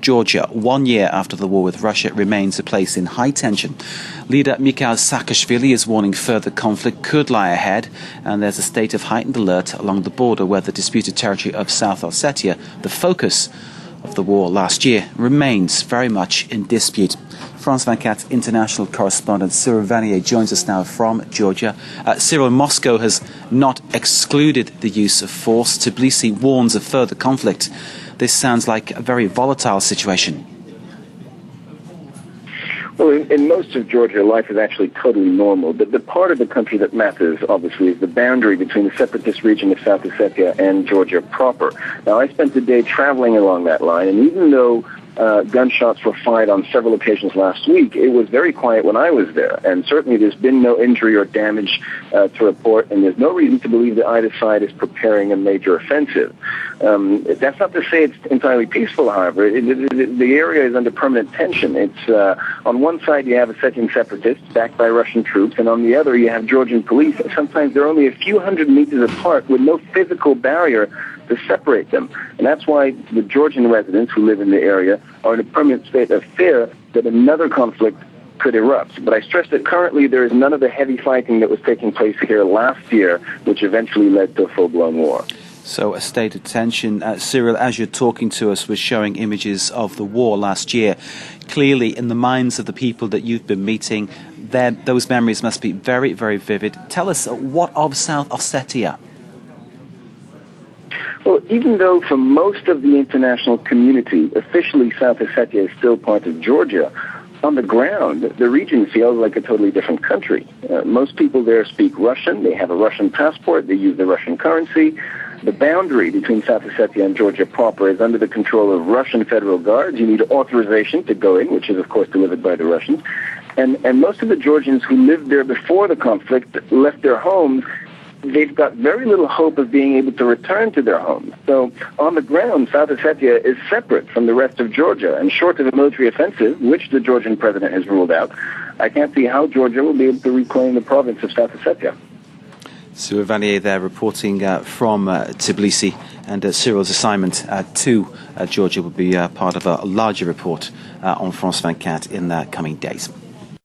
Georgia, 1 year after the war with Russia, remains a place in high tension. Leader Mikhail Saakashvili is warning further conflict could lie ahead, and there's a state of heightened alert along the border where the disputed territory of South Ossetia, the focus of the war last year, remains very much in dispute. France 24 international correspondent Cyril Vanier joins us now from Georgia. Cyril, Moscow has not excluded the use of force. Tbilisi warns of further conflict. This sounds like a very volatile situation. Well, in most of Georgia, life is actually totally normal. But the part of the country that matters, obviously, is the boundary between the separatist region of South Ossetia and Georgia proper. Now, I spent the day traveling along that line, and even though gunshots were fired on several occasions last week, it was very quiet when I was there. And certainly there's been no injury or damage to report, and there's no reason to believe that either side is preparing a major offensive. That's not to say it's entirely peaceful, however. The area is under permanent tension. It's on one side you have Ossetian separatists backed by Russian troops, and on the other you have Georgian police. Sometimes they're only a few hundred meters apart with no physical barrier to separate them. And that's why the Georgian residents who live in the area are in a permanent state of fear that another conflict could erupt. But I stress that currently there is none of the heavy fighting that was taking place here last year, which eventually led to a full-blown war. So a state of tension. Cyril, as you're talking to us, we're showing images of the war last year. Clearly, in the minds of the people that you've been meeting, those memories must be very, very vivid. Tell us, what of South Ossetia? Well, even though for most of the international community, officially South Ossetia is still part of Georgia, on the ground, the region feels like a totally different country. Most people there speak Russian. They have a Russian passport. They use the Russian currency. The boundary between South Ossetia and Georgia proper is under the control of Russian federal guards. You need authorization to go in, which is, of course, delivered by the Russians. And most of the Georgians who lived there before the conflict left their homes. They've got very little hope of being able to return to their homes. So on the ground, South Ossetia is separate from the rest of Georgia, and short of a military offensive, which the Georgian president has ruled out, I can't see how Georgia will be able to reclaim the province of South Ossetia. Cyril Vanier there reporting from Tbilisi, and Cyril's assignment to Georgia will be part of a larger report on France 24 in the coming days.